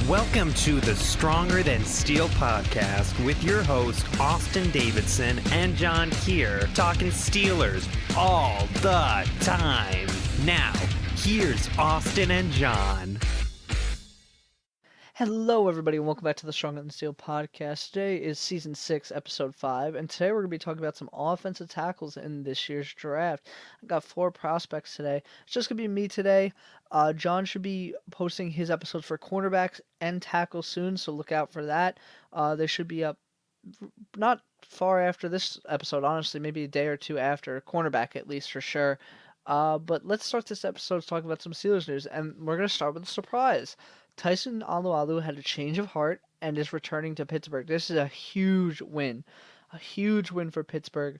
Welcome to the Stronger Than Steel podcast with your host, Austin Davidson and John Keir, talking Steelers all the time. Now, here's Austin and John. Hello, everybody, and welcome back to the Stronger Than Steel podcast. Today is Season 6, Episode 5, and today we're going to be talking about some offensive tackles in this year's draft. I got 4 prospects today. It's just going to be me today. John should be posting his episodes for cornerbacks and tackles soon, so look out for that. They should be up not far after this episode, honestly, maybe a day or two after, cornerback at least for sure. But let's start this episode talking about some Steelers news, and we're going to start with a surprise. Tyson Alualu had a change of heart and is returning to Pittsburgh. This is a huge win for Pittsburgh.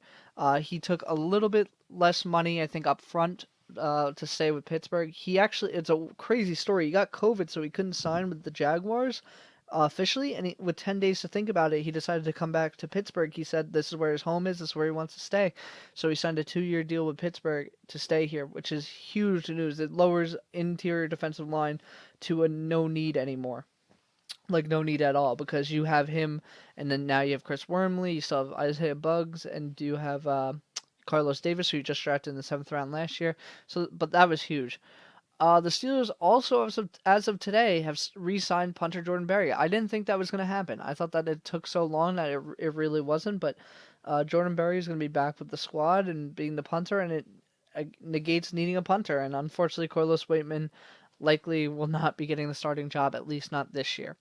He took a little bit less money, I think, up front to stay with Pittsburgh. It's a crazy story. He got COVID, so he couldn't sign with the Jaguars officially, and with 10 days to think about it, he decided to come back to Pittsburgh. He said this is where his home is, this is where he wants to stay. So he signed a 2-year deal with Pittsburgh to stay here, which is huge news. It lowers interior defensive line to a no need anymore. Like, no need at all, because you have him, and then now you have Chris Wormley, you still have Isaiah Buggs, and you have Carlos Davis, who you just drafted in the 7th round last year. But that was huge. The Steelers also, as of today, have re-signed punter Jordan Berry. I didn't think that was going to happen. I thought that it took so long that it really wasn't, but Jordan Berry is going to be back with the squad and being the punter, and it negates needing a punter. And unfortunately, Corliss Waitman likely will not be getting the starting job, at least not this year.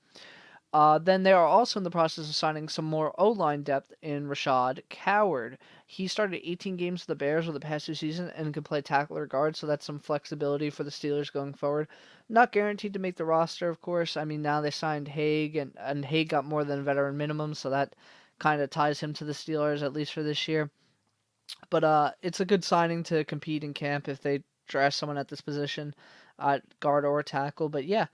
Then they are also in the process of signing some more O-line depth in Rashad Coward. He started 18 games for the Bears over the past 2 seasons and can play tackle or guard, so that's some flexibility for the Steelers going forward. Not guaranteed to make the roster, of course. I mean, now they signed Haig, and Haig got more than veteran minimum, so that kind of ties him to the Steelers, at least for this year. But it's a good signing to compete in camp if they draft someone at this position, guard or tackle. But yeah,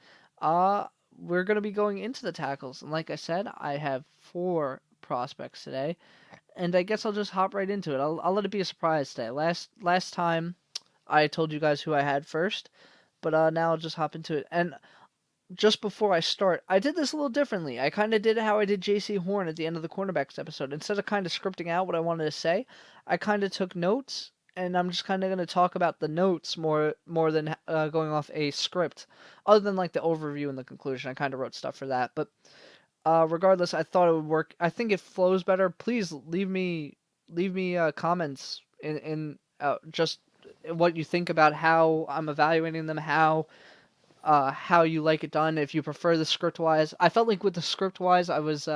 we're going to be going into the tackles. And like I said, I have 4 prospects today. And I guess I'll just hop right into it. I'll let it be a surprise today. Last time, I told you guys who I had first. But now I'll just hop into it. And just before I start, I did this a little differently. I kind of did how I did J.C. Horn at the end of the cornerbacks episode. Instead of kind of scripting out what I wanted to say, I kind of took notes. And I'm just kind of going to talk about the notes more than going off a script. Other than like the overview and the conclusion, I kind of wrote stuff for that. But regardless, I thought it would work. I think it flows better. Please leave me comments in just what you think about how I'm evaluating them, how you like it done. If you prefer the script wise, I felt like with the script wise, I was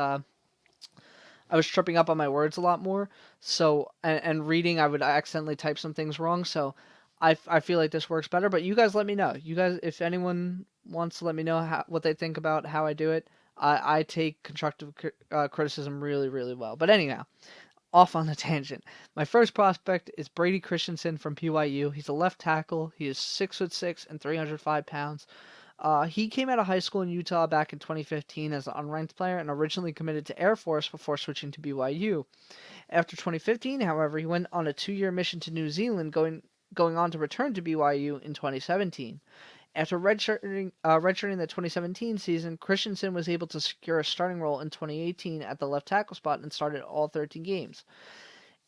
tripping up on my words a lot more. So, and reading, I would accidentally type some things wrong. So, I feel like this works better. But you guys let me know. You guys, if anyone wants to let me know what they think about how I do it, I take constructive criticism really, really well. But anyhow, off on a tangent. My first prospect is Brady Christensen from BYU. He's a left tackle. He is 6'6" and 305 pounds. He came out of high school in Utah back in 2015 as an unranked player and originally committed to Air Force before switching to BYU. After 2015, however, he went on a 2-year mission to New Zealand, going on to return to BYU in 2017. After redshirting the 2017 season, Christensen was able to secure a starting role in 2018 at the left tackle spot and started all 13 games.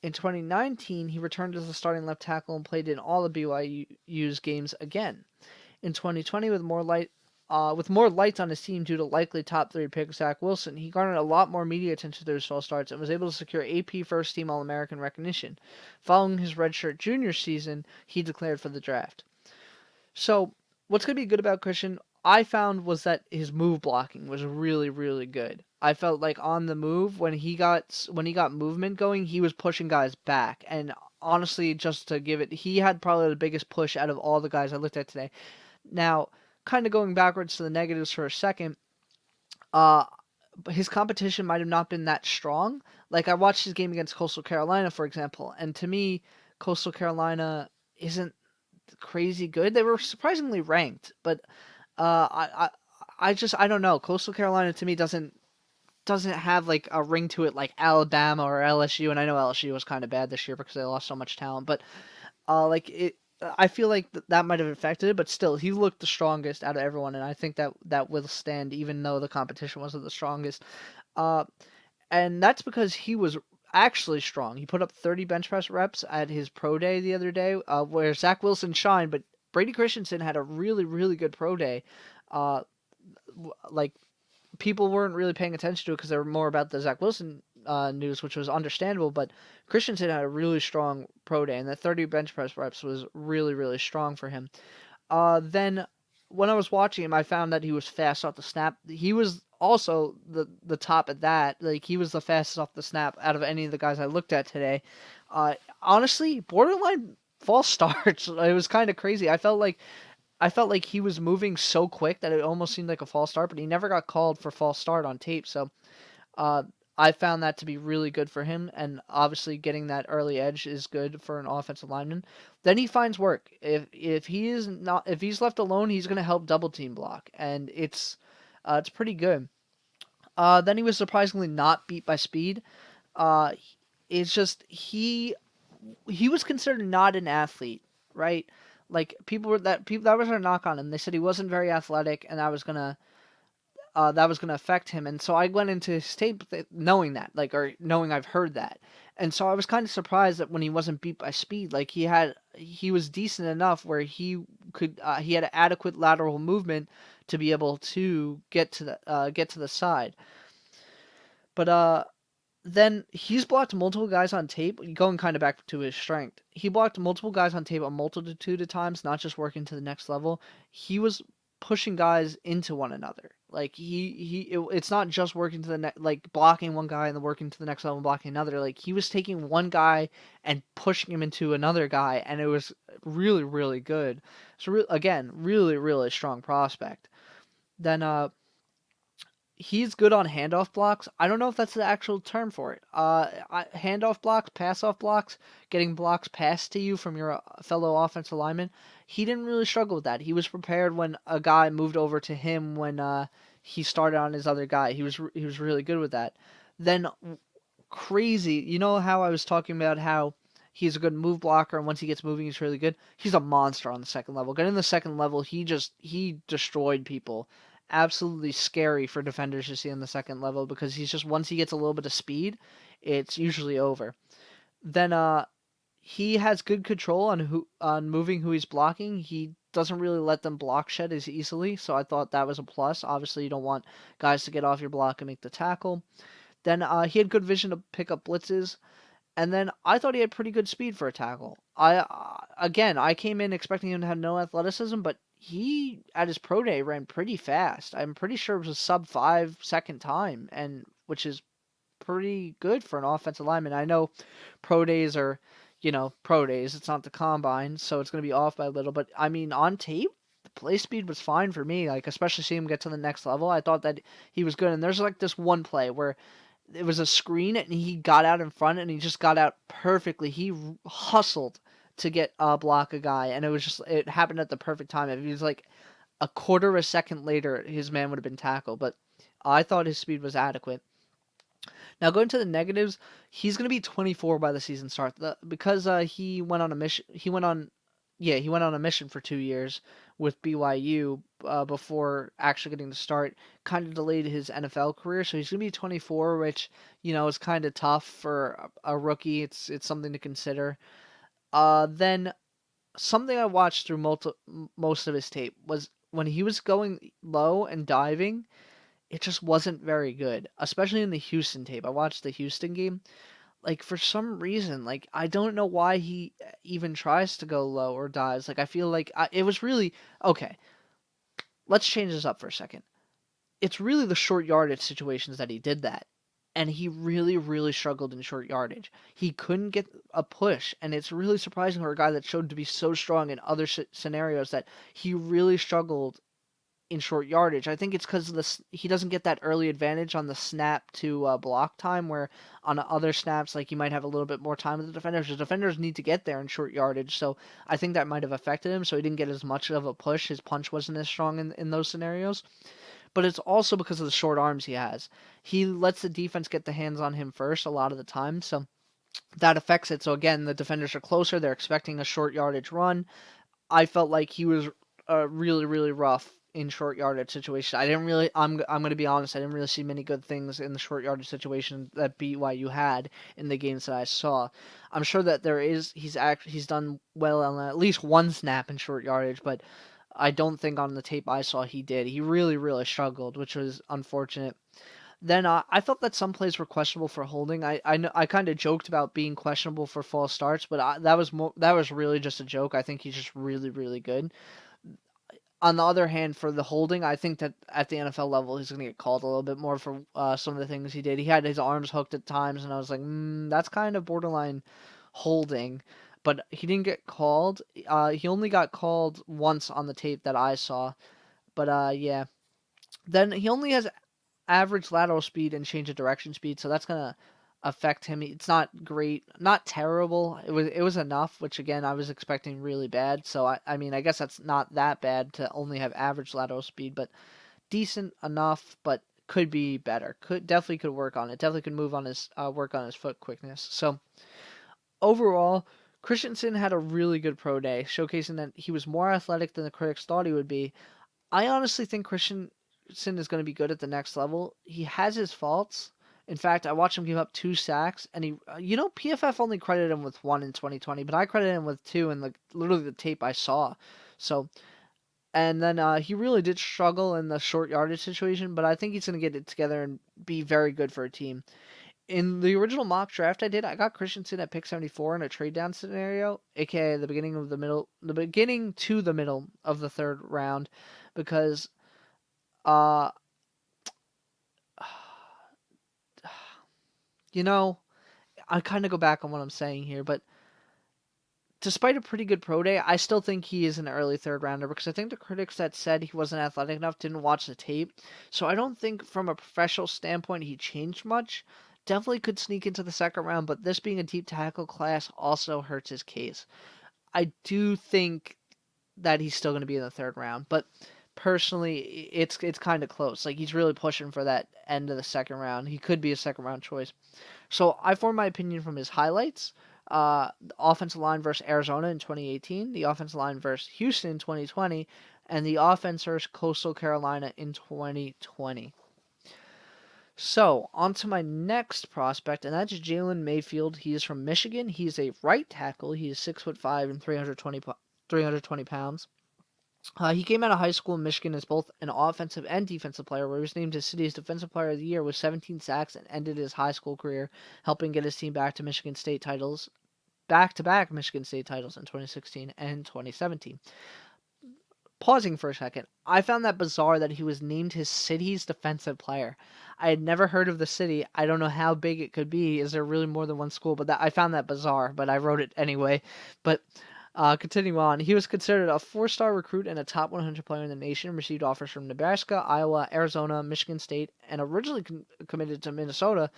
In 2019, he returned as the starting left tackle and played in all of BYU's games again. In 2020, with more lights on his team due to likely top 3 pick Zach Wilson, he garnered a lot more media attention through his fall starts and was able to secure AP First Team All-American recognition. Following his redshirt junior season, he declared for the draft. So, what's going to be good about Christian, I found, was that his move blocking was really, really good. I felt like on the move, when he got movement going, he was pushing guys back. And honestly, just to give it, he had probably the biggest push out of all the guys I looked at today. Now, kind of going backwards to the negatives for a second, his competition might have not been that strong. Like, I watched his game against Coastal Carolina, for example, and to me, Coastal Carolina isn't crazy good. They were surprisingly ranked, but I don't know. Coastal Carolina to me doesn't have like a ring to it like Alabama or LSU, and I know LSU was kind of bad this year because they lost so much talent, but like I feel like that might have affected it, but still, he looked the strongest out of everyone, and I think that will stand even though the competition wasn't the strongest. Uh, and that's because he was actually strong. He put up 30 bench press reps at his pro day the other day, where Zach Wilson shined, but Brady Christensen had a really, really good pro day. Uh, like people weren't really paying attention to it because they were more about the Zach Wilson news, which was understandable. But Christensen had a really strong pro day, and that 30 bench press reps was really, really strong for him. Then when I was watching him, I found that he was fast off the snap. He was also the top at that. Like he was the fastest off the snap out of any of the guys I looked at today. Honestly, borderline false starts. It was kind of crazy. I felt like he was moving so quick that it almost seemed like a false start, but he never got called for false start on tape. So uh, I found that to be really good for him, and obviously getting that early edge is good for an offensive lineman. Then he finds work. If he's left alone, he's going to help double team block, and it's pretty good. Then he was surprisingly not beat by speed. Uh, it's just he was considered not an athlete, right? Like people that was a knock on him. They said he wasn't very athletic, and that was gonna affect him. And so I went into his tape knowing that, like, or knowing I've heard that. And so I was kind of surprised that when he wasn't beat by speed, like he was decent enough where he had adequate lateral movement to be able to get to the side. But then he's blocked multiple guys on tape. Going kind of back to his strength, he blocked multiple guys on tape a multitude of times, not just working to the next level. He was pushing guys into one another. Like it's not just working to the next, like blocking one guy and then working to the next level and blocking another. Like he was taking one guy and pushing him into another guy, and it was really, really good. So again, really, really strong prospect. Then he's good on handoff blocks. I don't know if that's the actual term for it. Handoff blocks, pass off blocks, getting blocks passed to you from your fellow offensive lineman. He didn't really struggle with that. He was prepared when a guy moved over to him when he started on his other guy. He was really good with that. Then crazy, you know how I was talking about how he's a good move blocker, and once he gets moving, he's really good. He's a monster on the second level. Getting the second level, he destroyed people. Absolutely scary for defenders to see on the second level because he's just once he gets a little bit of speed, it's usually over. Then he has good control on moving who he's blocking. He doesn't really let them block shed as easily, so I thought that was a plus. Obviously, you don't want guys to get off your block and make the tackle. Then he had good vision to pick up blitzes. And then I thought he had pretty good speed for a tackle. I came in expecting him to have no athleticism, but he at his pro day ran pretty fast. I'm pretty sure it was a sub 5 second time, and which is pretty good for an offensive lineman. I know pro days are, pro days. It's not the combine, so it's going to be off by a little. But I mean, on tape, the play speed was fine for me. Like especially seeing him get to the next level, I thought that he was good. And there's like this one play where it was a screen and he got out in front and he just got out perfectly. He hustled to get block a guy, and it happened at the perfect time. If he was like a quarter of a second later, his man would have been tackled. But I thought his speed was adequate. Now going to the negatives, he's going to be 24 by the season start because he went on a mission. He went on a mission for 2 years with BYU before actually getting to start. Kind of delayed his NFL career, so he's going to be 24, which is kind of tough for a rookie. It's something to consider. Then something I watched through most of his tape was when he was going low and diving. It just wasn't very good, especially in the Houston tape. I watched the Houston game. Like for some reason, like I don't know why he even tries to go low or dives. Like I feel like it was really okay. Let's change this up for a second. It's really the short yardage situations that he did that, and he really, really struggled in short yardage. He couldn't get a push, and it's really surprising for a guy that showed to be so strong in other scenarios that he really struggled in short yardage. I think it's because he doesn't get that early advantage on the snap to block time, where on other snaps, like you might have a little bit more time with the defenders. The defenders need to get there in short yardage, so I think that might have affected him. So he didn't get as much of a push. His punch wasn't as strong in those scenarios. But it's also because of the short arms he has. He lets the defense get the hands on him first a lot of the time. So that affects it. So again, the defenders are closer. They're expecting a short yardage run. I felt like he was really, really rough in short yardage situation. I didn't really. I'm going to be honest. I didn't really see many good things in the short yardage situation that BYU had in the games that I saw. I'm sure that there is. He's done well on at least one snap in short yardage, but I don't think on the tape I saw he did. He really, really struggled, which was unfortunate. Then I felt that some plays were questionable for holding. I kind of joked about being questionable for false starts, but that was really just a joke. I think he's just really, really good. On the other hand, for the holding, I think that at the NFL level, he's going to get called a little bit more for some of the things he did. He had his arms hooked at times, and I was like, that's kind of borderline holding. But he didn't get called. He only got called once on the tape that I saw. But yeah. Then he only has average lateral speed and change of direction speed, so that's gonna affect him. It's not great, not terrible. It was enough, which again I was expecting really bad. So I mean I guess that's not that bad to only have average lateral speed, but decent enough, but could be better. Could work on it. Definitely could move on his work on his foot quickness. So overall, Christensen had a really good pro day, showcasing that he was more athletic than the critics thought he would be. I honestly think Christensen is going to be good at the next level. He has his faults. In fact, I watched him give up 2 sacks, and PFF only credited him with 1 in 2020, but I credited him with 2 in literally the tape I saw. So, and then he really did struggle in the short yardage situation, but I think he's going to get it together and be very good for a team. In the original mock draft I did, I got Christensen at pick 74 in a trade down scenario, aka the beginning to the middle of the third round, because uh, I kind of go back on what I'm saying here, but despite a pretty good pro day, I still think he is an early third rounder because I think the critics that said he wasn't athletic enough didn't watch the tape. So I don't think from a professional standpoint he changed much. Definitely could sneak into the second round, but this being a deep tackle class also hurts his case. I do think that he's still going to be in the third round, but personally, it's kind of close. Like he's really pushing for that end of the second round. He could be a second round choice. So I formed my opinion from his highlights. The offensive line versus Arizona in 2018, the offensive line versus Houston in 2020, and the offense versus Coastal Carolina in 2020. So, on to my next prospect, and that's Jalen Mayfield. He is from Michigan. He's a right tackle. He is 6'5" and 320 pounds. He came out of high school in Michigan as both an offensive and defensive player, where he was named his city's Defensive Player of the Year with 17 sacks and ended his high school career, helping get his team back-to-back Michigan State titles in 2016 and 2017. Pausing for a second, I found that bizarre that he was named his city's defensive player. I had never heard of the city. I don't know how big it could be. Is there really more than one school? But I found that bizarre, but I wrote it anyway. But continuing on, he was considered a 4-star recruit and a top 100 player in the nation, received offers from Nebraska, Iowa, Arizona, Michigan State, and originally committed to Minnesota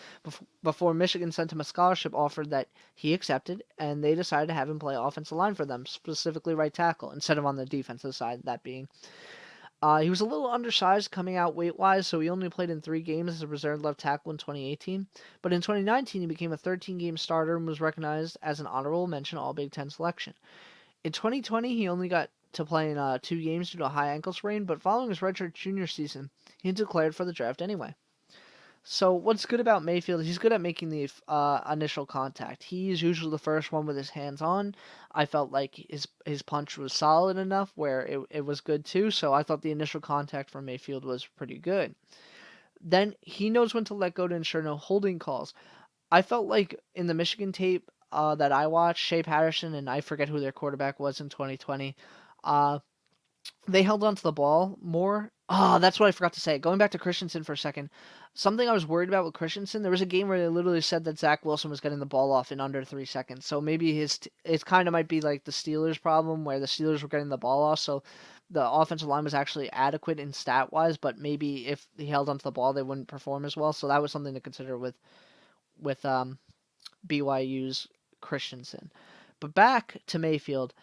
before Michigan sent him a scholarship offer that he accepted, and they decided to have him play offensive line for them, specifically right tackle, instead of on the defensive side, that being. He was a little undersized coming out weight-wise, so he only played in 3 games as a reserve left tackle in 2018. But in 2019, he became a 13-game starter and was recognized as an honorable mention All-Big Ten selection. In 2020, he only got to play in 2 games due to a high ankle sprain, but following his redshirt junior season, he declared for the draft anyway. So what's good about Mayfield? He's good at making the initial contact. He's usually the first one with his hands on. I felt like his punch was solid enough where it was good too, so I thought the initial contact from Mayfield was pretty good. Then he knows when to let go to ensure no holding calls. I felt like in the Michigan tape that I watched, Shea Patterson and I forget who their quarterback was in 2020, they held onto the ball more. That's what I forgot to say. Going back to Christensen for a second, something I was worried about with Christensen, there was a game where they literally said that Zach Wilson was getting the ball off in under 3 seconds. So maybe it kind of might be like the Steelers' problem where the Steelers were getting the ball off, so the offensive line was actually adequate in stat-wise, but maybe if he held onto the ball, they wouldn't perform as well. So that was something to consider with BYU's Christensen. But back to Mayfield,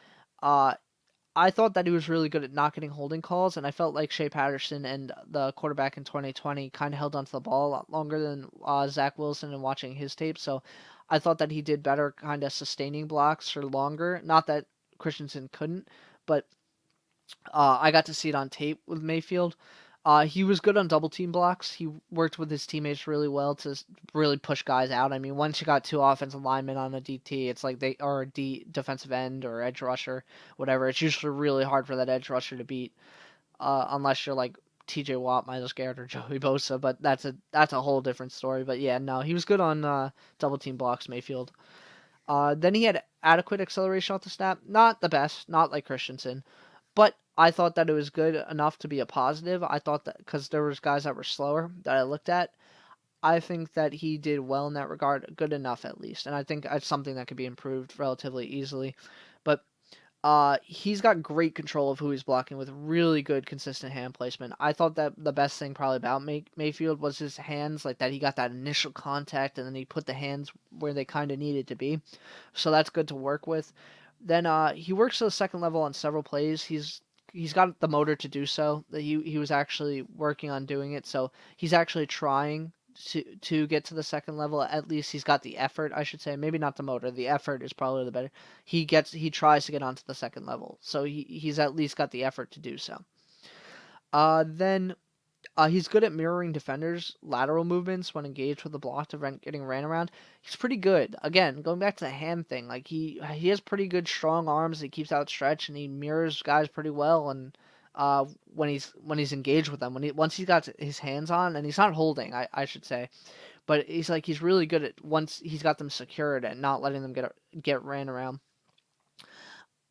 I thought that he was really good at not getting holding calls, and I felt like Shea Patterson and the quarterback in 2020 kind of held onto the ball a lot longer than Zach Wilson and watching his tape. So I thought that he did better kind of sustaining blocks for longer. Not that Christensen couldn't, but I got to see it on tape with Mayfield. He was good on double team blocks. He worked with his teammates really well to really push guys out. I mean, once you got two offensive linemen on a DT, it's like they are a defensive end or edge rusher, whatever. It's usually really hard for that edge rusher to beat, unless you're like T.J. Watt, Myles Garrett, or Joey Bosa. But that's a whole different story. But yeah, no, he was good on double team blocks, Mayfield. Then he had adequate acceleration off the snap. Not the best, not like Christensen. But I thought that it was good enough to be a positive. I thought that because there was guys that were slower that I looked at, I think that he did well in that regard, good enough at least. And I think it's something that could be improved relatively easily. But he's got great control of who he's blocking with really good, consistent hand placement. I thought that the best thing probably about Mayfield was his hands, like that he got that initial contact and then he put the hands where they kind of needed to be. So that's good to work with. Then he works to the second level on several plays. He's got the motor to do so. He was actually working on doing it, so he's actually trying to get to the second level. At least he's got the effort, I should say. Maybe not the motor. The effort is probably the better. He tries to get onto the second level, so he's at least got the effort to do so. Then he's good at mirroring defenders' lateral movements when engaged with the block to getting ran around. He's pretty good. Again, going back to the hand thing, like he has pretty good strong arms. He keeps outstretched and he mirrors guys pretty well. And when he's engaged with them, once he's got his hands on, and he's not holding, I should say, but he's really good at once he's got them secured and not letting them get ran around.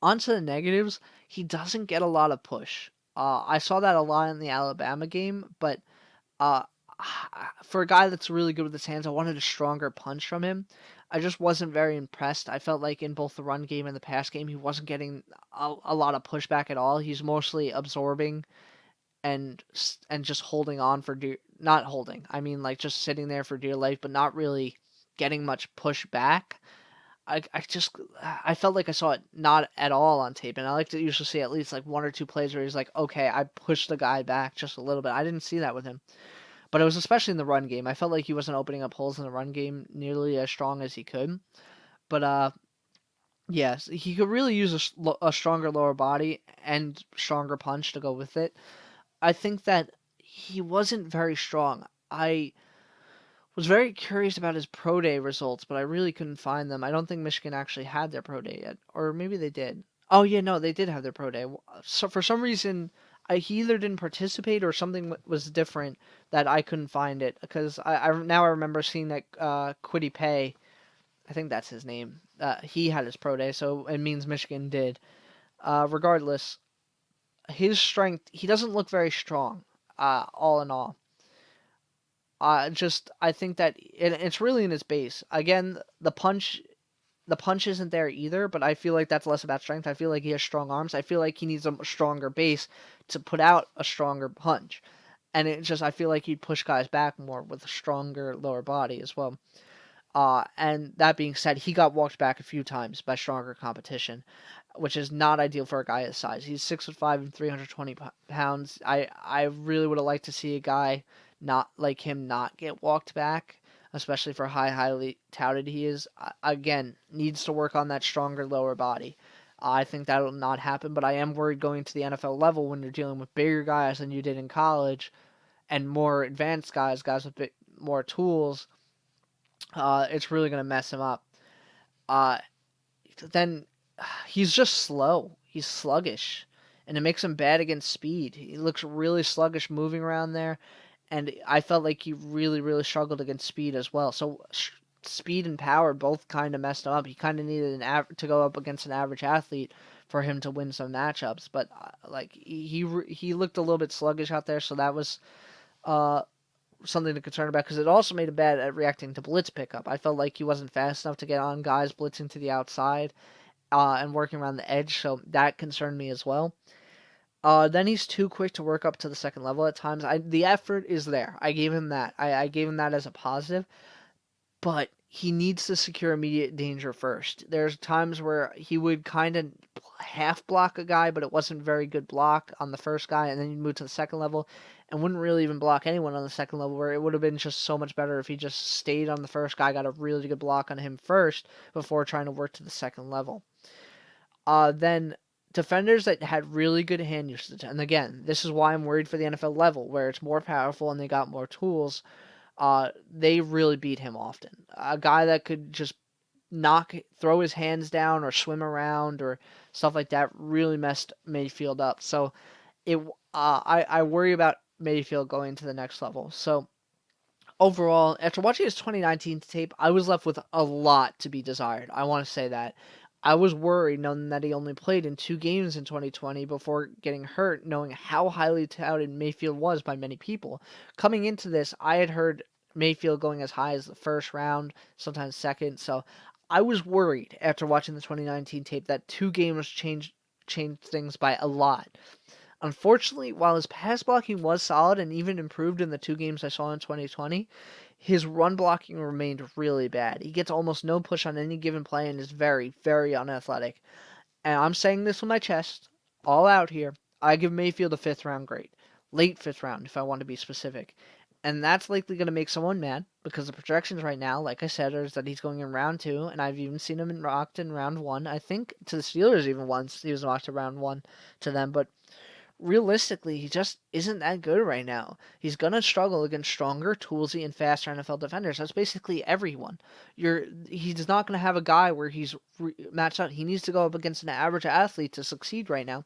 On to the negatives, he doesn't get a lot of push. I saw that a lot in the Alabama game, but uh, for a guy that's really good with his hands, I wanted a stronger punch from him. I just wasn't very impressed. I felt like in both the run game and the pass game, he wasn't getting a lot of pushback at all. He's mostly absorbing and just holding on for not holding. I mean, like just sitting there for dear life, but not really getting much pushback. I felt like I saw it not at all on tape, and I like to usually see at least like one or two plays where he's like, okay, I pushed the guy back just a little bit. I didn't see that with him, but it was especially in the run game. I felt like he wasn't opening up holes in the run game nearly as strong as he could. But yes, he could really use a stronger lower body and stronger punch to go with it. I think that he wasn't very strong. I was very curious about his pro day results, but I really couldn't find them. I don't think Michigan actually had their pro day yet, or maybe they did. Oh yeah, no, they did have their pro day. So for some reason, he either didn't participate or something was different that I couldn't find it because I now I remember seeing that Kwity Paye, I think that's his name. He had his pro day, so it means Michigan did. Regardless, his strength, he doesn't look very strong. All in all. I think that it's really in his base. Again, the punch isn't there either, but I feel like that's less about strength. I feel like he has strong arms. I feel like he needs a stronger base to put out a stronger punch. And I feel like he'd push guys back more with a stronger lower body as well. And that being said, he got walked back a few times by stronger competition, which is not ideal for a guy his size. He's 6'5" and 320 pounds. I really would have liked to see a guy not like him not get walked back, especially for highly touted he is. Again, needs to work on that stronger lower body. I think that will not happen, but I am worried going to the NFL level when you're dealing with bigger guys than you did in college and more advanced guys with more tools. It's really going to mess him up. Then he's just slow. He's sluggish, and it makes him bad against speed. He looks really sluggish moving around there. And I felt like he really, really struggled against speed as well. So speed and power both kind of messed him up. He kind of needed to go up against an average athlete for him to win some matchups. But like he looked a little bit sluggish out there, so that was something to concern about because it also made him bad at reacting to blitz pickup. I felt like he wasn't fast enough to get on guys blitzing to the outside and working around the edge, so that concerned me as well. Then he's too quick to work up to the second level at times. The effort is there. I gave him that. I gave him that as a positive. But he needs to secure immediate danger first. There's times where he would kind of half block a guy, but it wasn't very good block on the first guy, and then you'd move to the second level and wouldn't really even block anyone on the second level, where it would have been just so much better if he just stayed on the first guy, got a really good block on him first before trying to work to the second level. Then defenders that had really good hand usage, and again, this is why I'm worried for the NFL level, where it's more powerful and they got more tools. They really beat him often. A guy that could just throw his hands down or swim around or stuff like that really messed Mayfield up. So I worry about Mayfield going to the next level. So overall, after watching his 2019 tape, I was left with a lot to be desired. I want to say that. I was worried knowing that he only played in 2 games in 2020 before getting hurt, knowing how highly touted Mayfield was by many people. Coming into this, I had heard Mayfield going as high as the first round, sometimes second, so I was worried after watching the 2019 tape that 2 games changed things by a lot. Unfortunately, while his pass blocking was solid and even improved in the 2 games I saw in 2020, his run blocking remained really bad. He gets almost no push on any given play and is very, very unathletic. And I'm saying this with my chest, all out here. I give Mayfield a 5th round grade. Late 5th round, if I want to be specific. And that's likely going to make someone mad, because the projections right now, like I said, is that he's going in round 2, and I've even seen him mocked in round 1. I think to the Steelers even once he was mocked in round 1 to them, but realistically, he just isn't that good right now. He's gonna struggle against stronger, toolsy, and faster NFL defenders. That's basically everyone. He's not gonna have a guy where he's matched out. He needs to go up against an average athlete to succeed right now.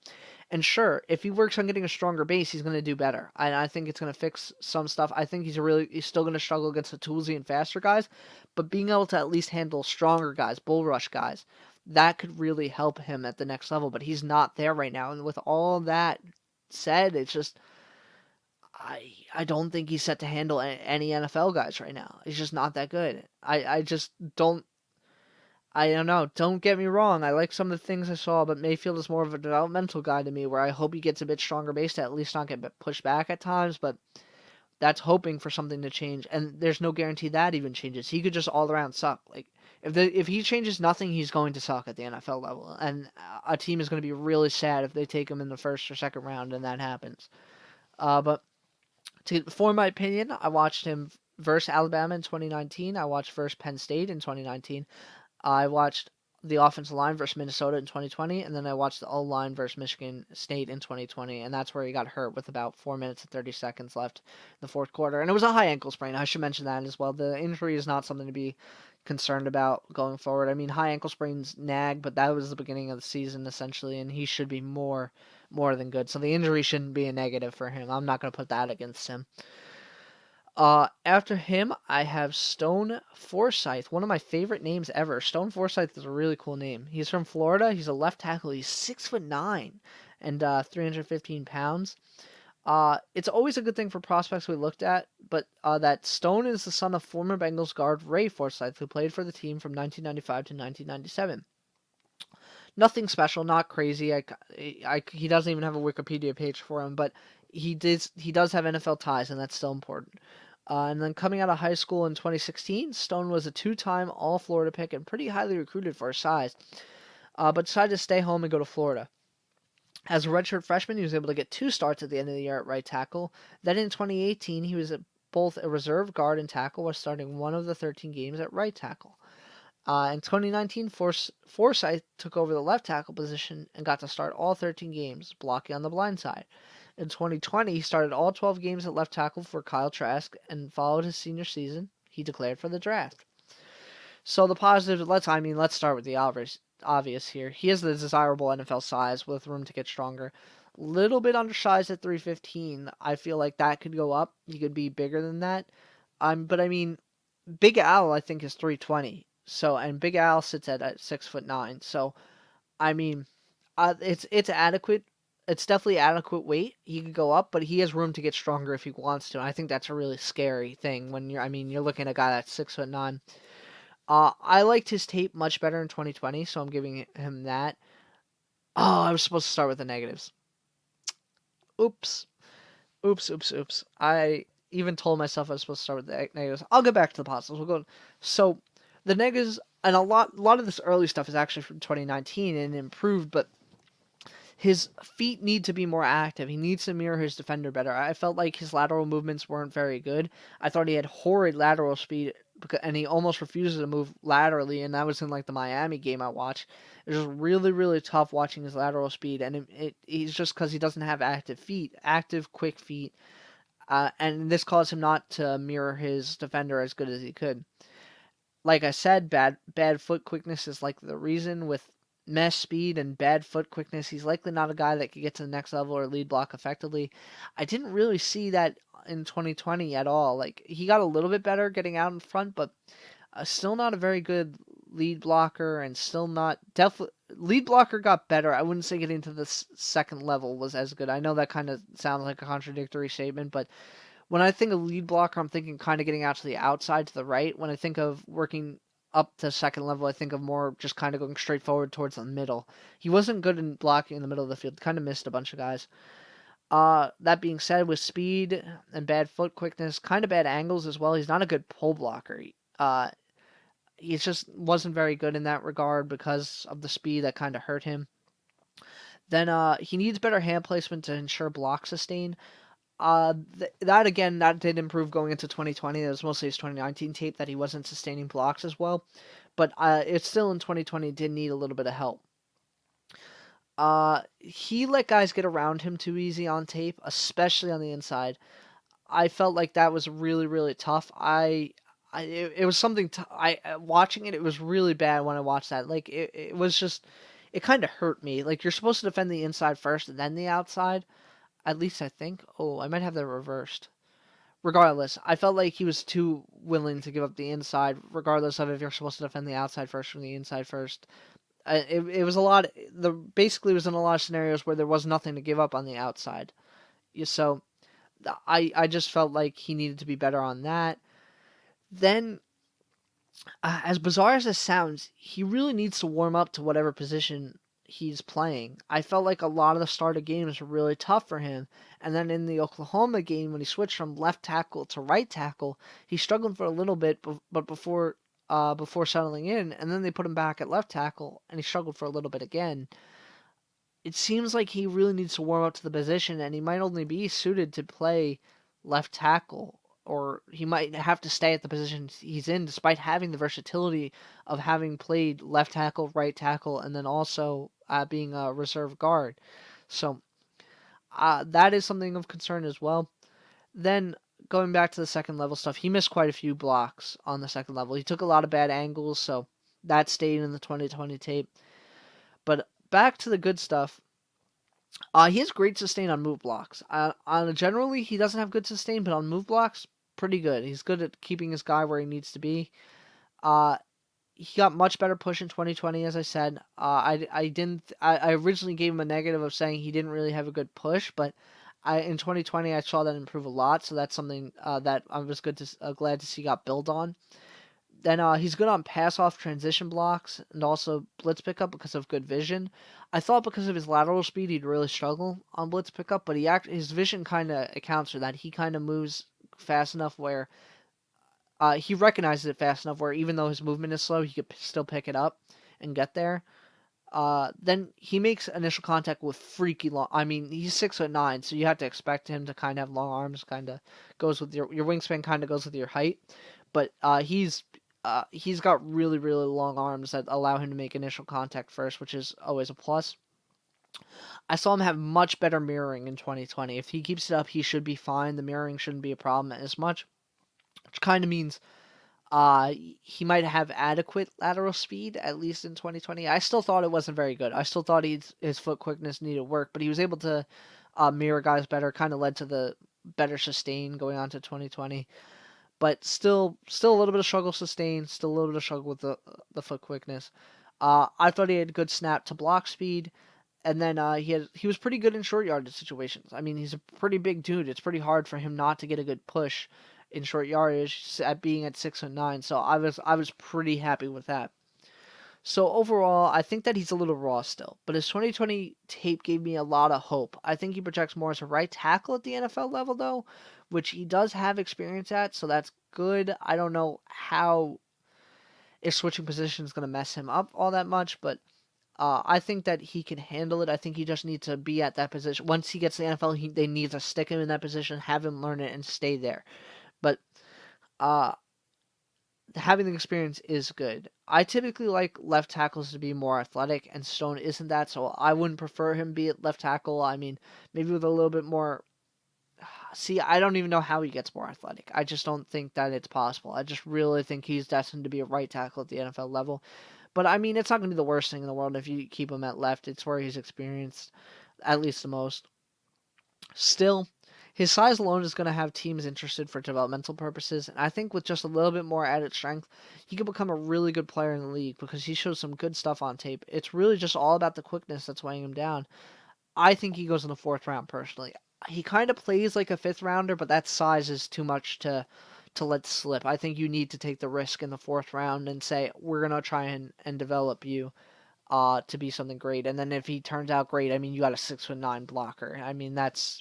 And sure, if he works on getting a stronger base, he's gonna do better. I think it's gonna fix some stuff. I think he's still gonna struggle against the toolsy and faster guys, but being able to at least handle stronger guys, bull rush guys, that could really help him at the next level. But he's not there right now, and with all that said, it's just I don't think he's set to handle any NFL guys right now. He's just not that good. I just don't. I don't know. Don't get me wrong. I like some of the things I saw, but Mayfield is more of a developmental guy to me, where I hope he gets a bit stronger base to at least not get pushed back at times. But that's hoping for something to change, and there's no guarantee that even changes. He could just all around suck. Like if he changes nothing, he's going to suck at the NFL level, and a team is going to be really sad if they take him in the first or second round, and that happens. But for my opinion, I watched him versus Alabama in 2019. I watched versus Penn State in 2019. I watched the offensive line versus Minnesota in 2020, and then I watched the O-line versus Michigan State in 2020, and that's where he got hurt with about 4 minutes and 30 seconds left in the fourth quarter. And it was a high ankle sprain. I should mention that as well. The injury is not something to be concerned about going forward. I mean, high ankle sprains nag, but that was the beginning of the season, essentially, and he should be more than good. So the injury shouldn't be a negative for him. I'm not going to put that against him. After him, I have Stone Forsythe, one of my favorite names ever. Stone Forsythe is a really cool name. He's from Florida. He's a left tackle. He's 6'9" and 315 pounds. It's always a good thing for prospects we looked at, but that Stone is the son of former Bengals guard Ray Forsythe, who played for the team from 1995 to 1997. Nothing special, not crazy. He doesn't even have a Wikipedia page for him, but he does have NFL ties, and that's still important. And then coming out of high school in 2016, Stone was a 2-time All-Florida pick and pretty highly recruited for his size, but decided to stay home and go to Florida. As a redshirt freshman, he was able to get 2 starts at the end of the year at right tackle. Then in 2018, he was both a reserve guard and tackle, while starting one of the 13 games at right tackle. In 2019, Forsythe took over the left tackle position and got to start all 13 games, blocking on the blind side. In 2020, he started all 12 games at left tackle for Kyle Trask, and followed his senior season, he declared for the draft. So the positives, let's start with the obvious here. He has the desirable NFL size with room to get stronger. Little bit undersized at 315. I feel like that could go up. He could be bigger than that. But I mean, Big Al I think is 320. So, and Big Al sits at 6'9". So, I mean, it's adequate. It's definitely adequate weight. He could go up, but he has room to get stronger if he wants to. And I think that's a really scary thing when you're looking at a guy that's 6'9". I liked his tape much better in 2020, so I'm giving him that. Oh, I was supposed to start with the negatives. Oops. I even told myself I was supposed to start with the negatives. I'll get back to the positives. So, the negatives, and a lot of this early stuff is actually from 2019 and improved, but his feet need to be more active. He needs to mirror his defender better. I felt like his lateral movements weren't very good. I thought he had horrid lateral speed, and he almost refuses to move laterally, and that was in like the Miami game I watched. It was just really, really tough watching his lateral speed, and he's just because he doesn't have active, quick feet, and this caused him not to mirror his defender as good as he could. Like I said, bad foot quickness is like the reason with mesh speed and bad foot quickness. He's likely not a guy that could get to the next level or lead block effectively. I didn't really see that in 2020 at all. Like he got a little bit better getting out in front, but still not a very good lead blocker, and still not definitely lead blocker got better. I wouldn't say getting to the second level was as good. I know that kind of sounds like a contradictory statement, but when I think of lead blocker, I'm thinking kind of getting out to the outside to the right. When I think of working up to second level, I think of more just kind of going straight forward towards the middle. He wasn't good in blocking in the middle of the field. Kind of missed a bunch of guys. That being said, with speed and bad foot quickness, kind of bad angles as well, he's not a good pull blocker. He just wasn't very good in that regard because of the speed that kind of hurt him. Then he needs better hand placement to ensure block sustain. That did improve going into 2020. It was mostly his 2019 tape that he wasn't sustaining blocks as well, but it's still in 2020 did need a little bit of help. He let guys get around him too easy on tape, especially on the inside. I felt like that was really, really tough. It was something. Watching it, it was really bad when I watched that. Like it was just, it kind of hurt me. Like you're supposed to defend the inside first and then the outside. At least I think. Oh, I might have that reversed. Regardless, I felt like he was too willing to give up the inside, regardless of if you're supposed to defend the outside first from the inside first. It was a lot. Basically was in a lot of scenarios where there was nothing to give up on the outside. So I just felt like he needed to be better on that. Then, as bizarre as this sounds, he really needs to warm up to whatever position he's playing. I felt like a lot of the starter games were really tough for him. And then in the Oklahoma game, when he switched from left tackle to right tackle, he struggled for a little bit, but before settling in, and then they put him back at left tackle, and he struggled for a little bit again. It seems like he really needs to warm up to the position, and he might only be suited to play left tackle, or he might have to stay at the position he's in, despite having the versatility of having played left tackle, right tackle, and then also being a reserve guard. So that is something of concern as well. Then going back to the second level stuff, he missed quite a few blocks on the second level. He took a lot of bad angles, so that stayed in the 2020 tape. But back to the good stuff. He has great sustain on move blocks. Generally, he doesn't have good sustain, but on move blocks, pretty good. He's good at keeping his guy where he needs to be. He got much better push in 2020, as I said. I originally gave him a negative of saying he didn't really have a good push, but in 2020 I saw that improve a lot, so that's something that I was glad to see got built on. Then he's good on pass-off transition blocks and also blitz pickup because of good vision. I thought because of his lateral speed he'd really struggle on blitz pickup, but his vision kind of accounts for that. He kind of moves fast enough where he recognizes it fast enough where even though his movement is slow, he could still pick it up and get there. Then he makes initial contact with freaky long. I mean, he's 6'9", so you have to expect him to kind of have long arms. Kind of goes with your wingspan. Kind of goes with your height, but he's got really, really long arms that allow him to make initial contact first, which is always a plus. I saw him have much better mirroring in 2020. If he keeps it up, he should be fine. The mirroring shouldn't be a problem as much, which kind of means he might have adequate lateral speed, at least in 2020. I still thought it wasn't very good. I still thought his foot quickness needed work, but he was able to mirror guys better, kind of led to the better sustain going on to 2020. But still a little bit of struggle sustain, still a little bit of struggle with the foot quickness. I thought he had good snap to block speed, and then he was pretty good in short yardage situations. I mean, he's a pretty big dude. It's pretty hard for him not to get a good push in short yardage at being at 6'9". So I was pretty happy with that. So overall, I think that he's a little raw still, but his 2020 tape gave me a lot of hope. I think he projects more as a right tackle at the NFL level, though, which he does have experience at, so that's good. I don't know how if switching position is going to mess him up all that much, but I think that he can handle it. I think he just needs to be at that position. Once he gets to the NFL, they need to stick him in that position, have him learn it, and stay there. But uh, having the experience is good. I typically like left tackles to be more athletic, and Stone isn't that, so I wouldn't prefer him be at left tackle. I mean, maybe with a little bit more. See, I don't even know how he gets more athletic. I just don't think that it's possible. I just really think he's destined to be a right tackle at the NFL level. But I mean, it's not going to be the worst thing in the world if you keep him at left. It's where he's experienced at least the most. Still, his size alone is going to have teams interested for developmental purposes, and I think with just a little bit more added strength, he could become a really good player in the league because he shows some good stuff on tape. It's really just all about the quickness that's weighing him down. I think he goes in the 4th round personally. He kind of plays like a 5th rounder, but that size is too much to let slip. I think you need to take the risk in the 4th round and say we're gonna try and develop you to be something great. And then if he turns out great, I mean you got a 6'9" blocker. I mean that's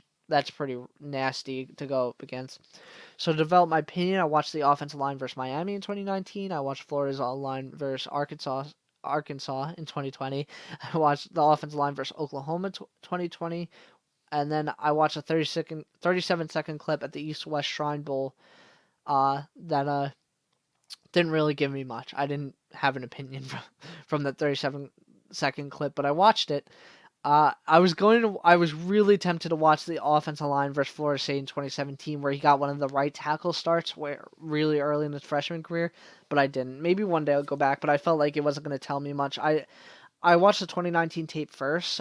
pretty nasty to go up against. So to develop my opinion, I watched the offensive line versus Miami in 2019. I watched Florida's line versus Arkansas in 2020. I watched the offensive line versus Oklahoma 2020. And then I watched a 37-second clip at the East-West Shrine Bowl that didn't really give me much. I didn't have an opinion from that 37-second clip, but I watched it. I was really tempted to watch the offensive line versus Florida State in 2017, where he got one of the right tackle starts really early in his freshman career, but I didn't. Maybe one day I'll go back, but I felt like it wasn't going to tell me much. I watched the 2019 tape first,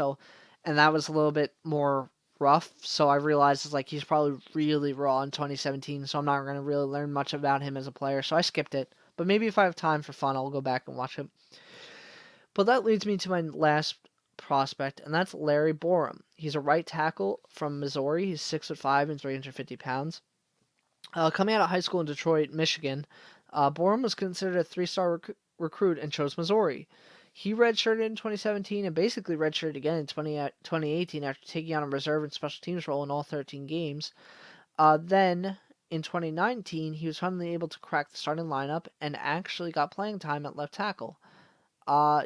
and that was a little bit more rough, so I realized it's like he's probably really raw in 2017, so I'm not going to really learn much about him as a player, so I skipped it. But maybe if I have time for fun, I'll go back and watch him. But that leads me to my last prospect, and that's Larry Borom. He's a right tackle from Missouri. He's 6'5" and 350 pounds. Coming out of high school in Detroit, Michigan, Borom was considered a 3-star recruit and chose Missouri. He redshirted in 2017 and basically redshirted again in 2018 after taking on a reserve and special teams role in all 13 games. Then, in 2019, he was finally able to crack the starting lineup and actually got playing time at left tackle.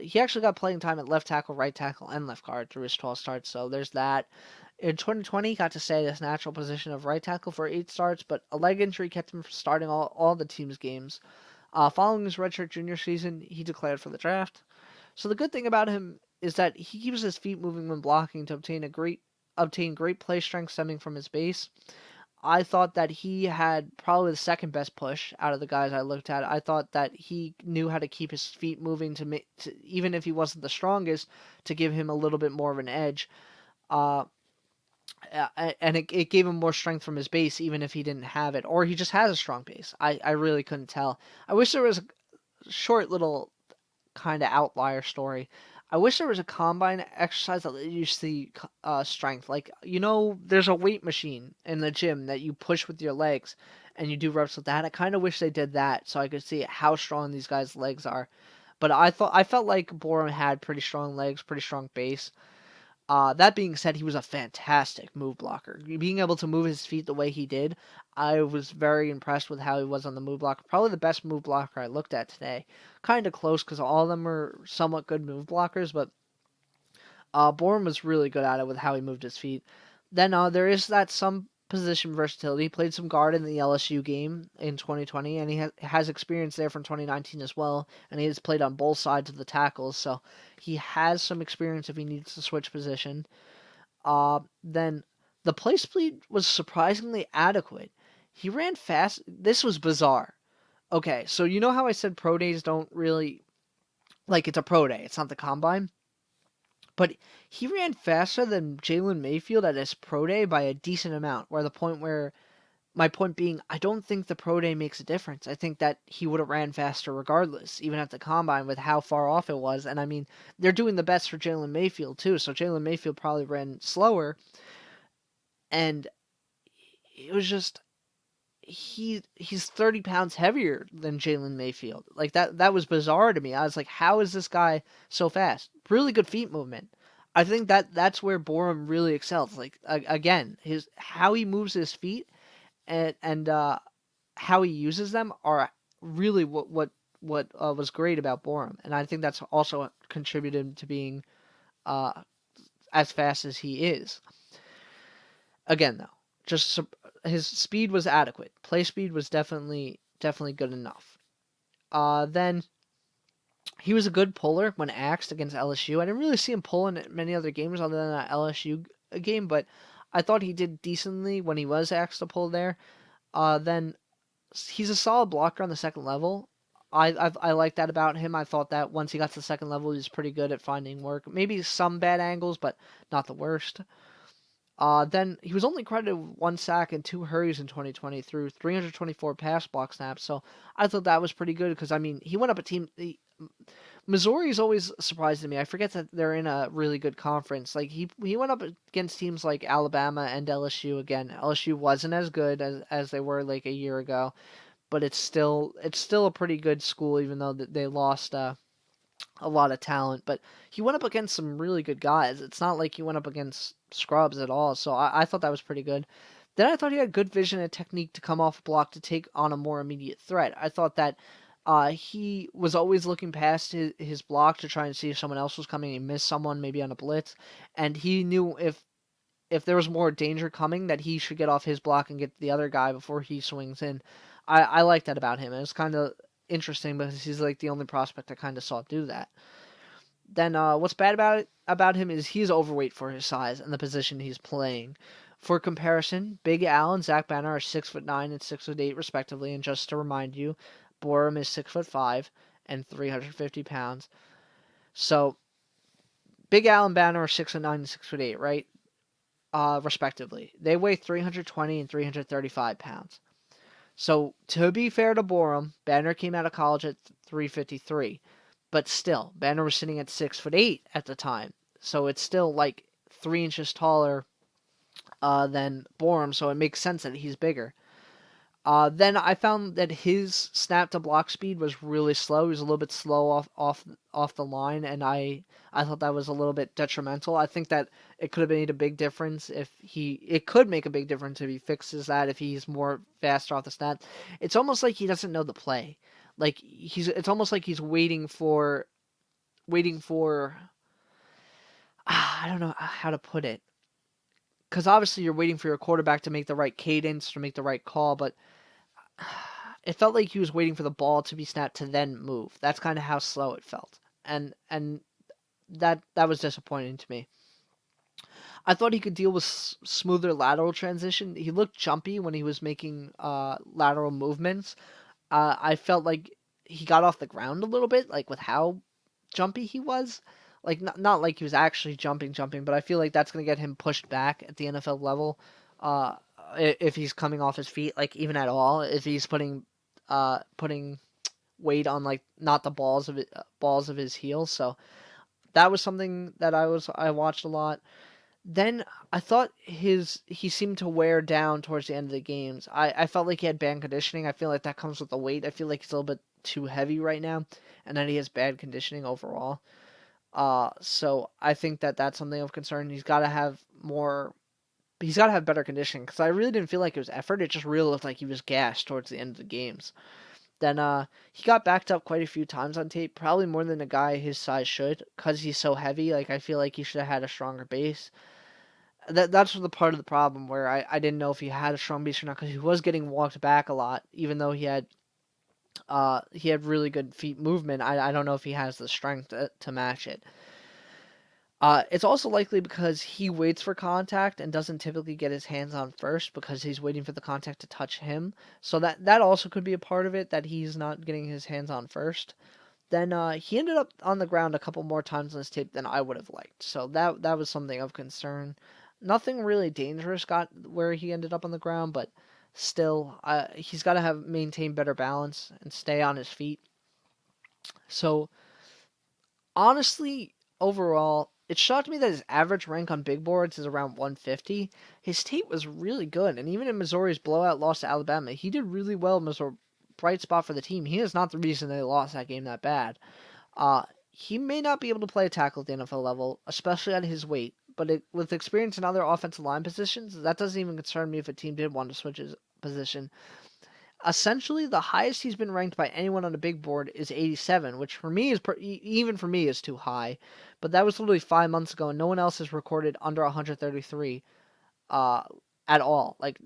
He actually got playing time at left tackle, right tackle, and left guard through his 12 starts, so there's that. In 2020, he got to stay at his natural position of right tackle for 8 starts, but a leg injury kept him from starting all the team's games. Following his redshirt junior season, he declared for the draft. So the good thing about him is that he keeps his feet moving when blocking to obtain great play strength stemming from his base. I thought that he had probably the second best push out of the guys I looked at. I thought that he knew how to keep his feet moving even if he wasn't the strongest, to give him a little bit more of an edge. And it gave him more strength from his base, even if he didn't have it, or he just has a strong base. I really couldn't tell. I wish there was a short little kind of outlier story. I wish there was a combine exercise that let you see strength. Like, there's a weight machine in the gym that you push with your legs and you do reps with that. I kind of wish they did that so I could see how strong these guys' legs are. But I felt like Borom had pretty strong legs, pretty strong base. That being said, he was a fantastic move blocker. Being able to move his feet the way he did, I was very impressed with how he was on the move blocker. Probably the best move blocker I looked at today. Kind of close because all of them are somewhat good move blockers, but Bourne was really good at it with how he moved his feet. Then there is that some position versatility. He played some guard in the LSU game in 2020, and he has experience there from 2019 as well, and he has played on both sides of the tackles, so he has some experience if he needs to switch position. Then the play speed was surprisingly adequate. He ran fast. This was bizarre. Okay, so you know how I said pro days don't really... Like, it's a pro day. It's not the combine. But he ran faster than Jalen Mayfield at his pro day by a decent amount. My point being, I don't think the pro day makes a difference. I think that he would have ran faster regardless, even at the combine with how far off it was. And I mean, they're doing the best for Jalen Mayfield too. So Jalen Mayfield probably ran slower. And it was just... he's 30 pounds heavier than Jalen Mayfield. Like that was bizarre to me. I was like, how is this guy so fast? Really good feet movement. I think that's where Borom really excels. Like again, how he moves his feet and how he uses them are really what was great about Borum, and I think that's also contributed to being as fast as he is. Again, though, his speed was adequate. Play speed was definitely good enough. Then he was a good puller when axed against LSU. I didn't really see him pull in many other games other than that LSU game, but I thought he did decently when he was asked to pull there. Then he's a solid blocker on the second level. I like that about him. I thought that once he got to the second level, he was pretty good at finding work. Maybe some bad angles, but not the worst. Then he was only credited with 1 sack and 2 hurries in 2020 through 324 pass block snaps. So I thought that was pretty good because, I mean, he went up a team. Missouri's always surprised me. I forget that they're in a really good conference. Like he went up against teams like Alabama and LSU again. LSU wasn't as good as they were like a year ago, but it's still a pretty good school even though they lost a lot of talent. But he went up against some really good guys. It's not like he went up against scrubs at all. So I thought that was pretty good. Then I thought he had good vision and technique to come off block to take on a more immediate threat. I thought that he was always looking past his block to try and see if someone else was coming. He missed someone maybe on a blitz, and he knew if there was more danger coming that he should get off his block and get the other guy before he swings in. I like that about him. It was kind of interesting because he's like the only prospect I kind of saw do that. Then what's bad about him is he's overweight for his size and the position he's playing. For comparison, Big Al and Zach Banner are 6'9" and 6'8" respectively, and just to remind you, Borum is 6'5" and 350 pounds. So Big Al and Banner are 6'9" and 6'8", right? Respectively. They weigh 320 and 335 pounds. So to be fair to Borum, Banner came out of college at 353. But still, Banner was sitting at 6'8" at the time. So it's still like 3 inches taller than Borum, so it makes sense that he's bigger. Then I found that his snap to block speed was really slow. He was a little bit slow off the line, and I thought that was a little bit detrimental. I think that it could have made a big difference it could make a big difference if he fixes that, if he's more faster off the snap. It's almost like he doesn't know the play. Like it's almost like he's waiting for I don't know how to put it. Because obviously you're waiting for your quarterback to make the right cadence, to make the right call, but it felt like he was waiting for the ball to be snapped to then move. That's kind of how slow it felt. And that was disappointing to me. I thought he could deal with smoother lateral transition. He looked jumpy when he was making lateral movements. I felt like he got off the ground a little bit, like with how jumpy he was. Like not like he was actually jumping, but I feel like that's going to get him pushed back at the NFL level. If he's coming off his feet, like even at all, if he's putting weight on like not the balls of his heels. So that was something that I watched a lot. Then I thought he seemed to wear down towards the end of the games. I felt like he had bad conditioning. I feel like that comes with the weight. I feel like he's a little bit too heavy right now, and then he has bad conditioning overall. So I think that that's something of concern. He's got to have better conditioning because I really didn't feel like it was effort. It just really looked like he was gassed towards the end of the games. Then he got backed up quite a few times on tape, probably more than a guy his size should because he's so heavy. Like I feel like he should have had a stronger base. That's the part of the problem where I didn't know if he had a strong base or not because he was getting walked back a lot, even though he had really good feet movement. I don't know if he has the strength to match it. It's also likely because he waits for contact and doesn't typically get his hands on first because he's waiting for the contact to touch him. So that also could be a part of it, that he's not getting his hands on first. Then he ended up on the ground a couple more times on his tape than I would have liked. So that was something of concern. Nothing really dangerous got where he ended up on the ground, but still, he's got to maintain better balance and stay on his feet. So, honestly, overall, it shocked me that his average rank on big boards is around 150. His tape was really good, and even in Missouri's blowout loss to Alabama, he did really well. Missouri, bright spot for the team. He is not the reason they lost that game that bad. He may not be able to play a tackle at the NFL level, especially at his weight, but with experience in other offensive line positions, that doesn't even concern me if a team did want to switch his position. essentially the highest he's been ranked by anyone on the big board is 87, which for me is even for me is too high. But that was literally 5 months ago, and no one else has recorded under 133 uh, at all. Like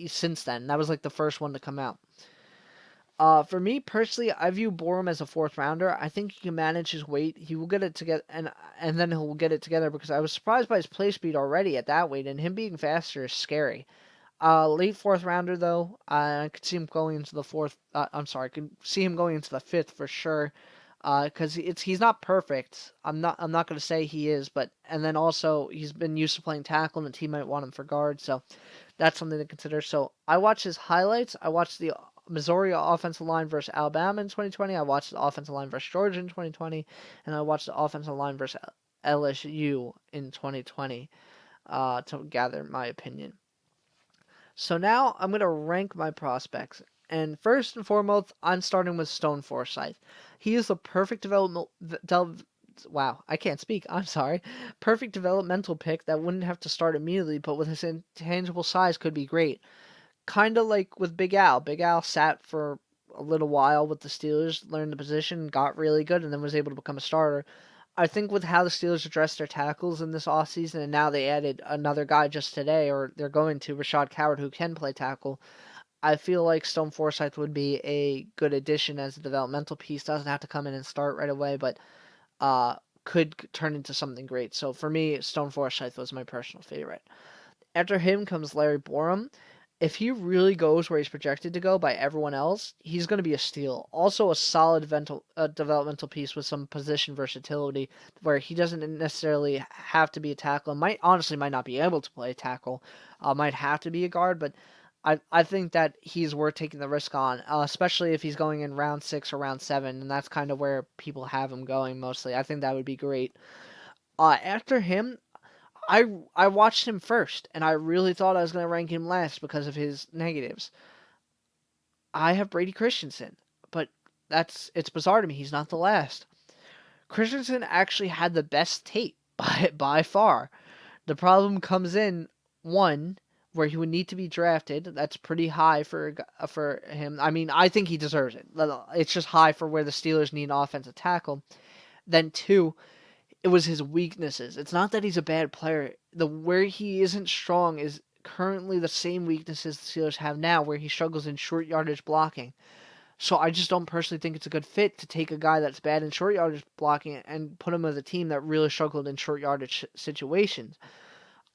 since then, that was like the first one to come out. For me personally, I view Borum as a fourth rounder. I think he can manage his weight. He will get it together, and then he'll get it together because I was surprised by his play speed already at that weight, and him being faster is scary. Late fourth rounder though. I could see him going into the fourth. I'm sorry, I could see him going into the fifth for sure. Because he's not perfect. I'm not gonna say he is, but and then also he's been used to playing tackle, and the team might want him for guard, so that's something to consider. So I watched his highlights. I watched the Missouri offensive line versus Alabama in 2020. I watched the offensive line versus Georgia in 2020, and I watched the offensive line versus LSU in 2020 to gather my opinion. So now I'm going to rank my prospects. And first and foremost, I'm starting with Stone Forsythe. He is the perfect wow, I can't speak. I'm sorry. Perfect developmental pick that wouldn't have to start immediately, but with his intangible size could be great. Kind of like with Big Al. Big Al sat for a little while with the Steelers, learned the position, got really good, and then was able to become a starter. I think with how the Steelers addressed their tackles in this offseason, and now they added another guy just today, or they're going to, Rashad Coward, who can play tackle, I feel like Stone Forsythe would be a good addition as a developmental piece. Doesn't have to come in and start right away, but could turn into something great. So for me, Stone Forsythe was my personal favorite. After him comes Larry Borum. If he really goes where he's projected to go by everyone else, he's going to be a steal. Also, a solid developmental piece with some position versatility, where he doesn't necessarily have to be a tackle. Might not be able to play a tackle. Might have to be a guard, but I think that he's worth taking the risk on, especially if he's going in round 6 or round 7, and that's kind of where people have him going mostly. I think that would be great. After him, I watched him first, and I really thought I was going to rank him last because of his negatives. I have Brady Christensen, but it's bizarre to me. He's not the last. Christensen actually had the best tape by far. The problem comes in one where he would need to be drafted. That's pretty high for him. I mean, I think he deserves it. It's just high for where the Steelers need an offensive tackle. Then two, it was his weaknesses. It's not that he's a bad player. Where he isn't strong is currently the same weaknesses the Steelers have now, where he struggles in short yardage blocking. So I just don't personally think it's a good fit to take a guy that's bad in short yardage blocking and put him with a team that really struggled in short yardage situations.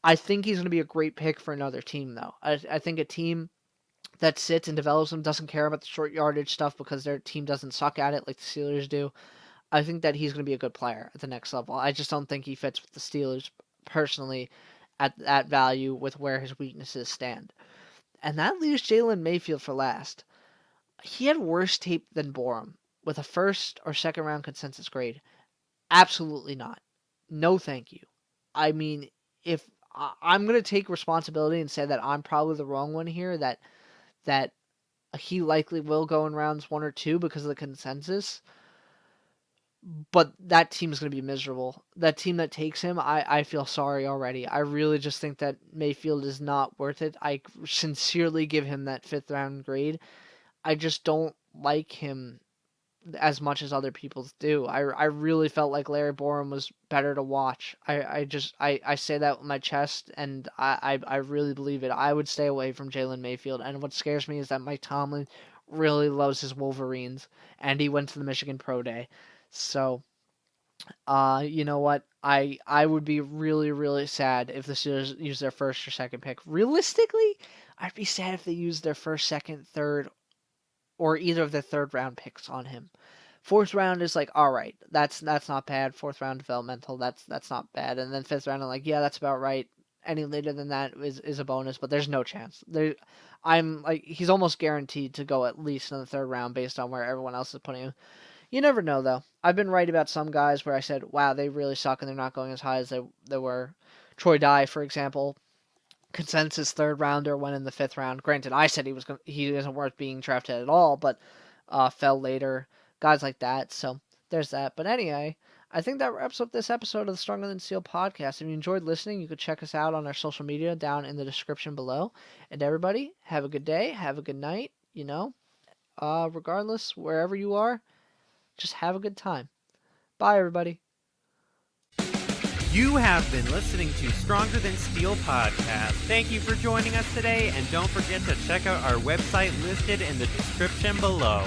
I think he's going to be a great pick for another team, though. I think a team that sits and develops him, doesn't care about the short yardage stuff because their team doesn't suck at it like the Steelers do. I think that he's going to be a good player at the next level. I just don't think he fits with the Steelers personally at that value with where his weaknesses stand. And that leaves Jalen Mayfield for last. He had worse tape than Borum with a first or second round consensus grade. Absolutely not. No thank you. I mean, if I'm going to take responsibility and say that I'm probably the wrong one here, that he likely will go in rounds 1 or 2 because of the consensus. But that team's going to be miserable. That team that takes him, I feel sorry already. I really just think that Mayfield is not worth it. I sincerely give him that 5th round grade. I just don't like him as much as other people do. I really felt like Larry Borum was better to watch. I say that with my chest, and I really believe it. I would stay away from Jalen Mayfield, and what scares me is that Mike Tomlin really loves his Wolverines, and he went to the Michigan Pro Day. So, you know what? I would be really, really sad if the Steelers use their first or second pick. Realistically, I'd be sad if they used their first, second, third, or either of the 3rd round picks on him. 4th round is like, all right, that's not bad. 4th round developmental, that's not bad. And then 5th round, I'm like, yeah, that's about right. Any later than that is a bonus, but there's no chance. I'm like, he's almost guaranteed to go at least in the 3rd round based on where everyone else is putting him. You never know, though. I've been right about some guys where I said, wow, they really suck and they're not going as high as they were. Troy Dye, for example, consensus 3rd rounder, went in the 5th round. Granted, I said he isn't worth being drafted at all, but fell later. Guys like that. So there's that. But anyway, I think that wraps up this episode of the Stronger Than Steel podcast. If you enjoyed listening, you could check us out on our social media down in the description below. And everybody, have a good day. Have a good night. regardless, wherever you are, just have a good time. Bye, everybody. You have been listening to Stronger Than Steel podcast. Thank you for joining us today, and don't forget to check out our website listed in the description below.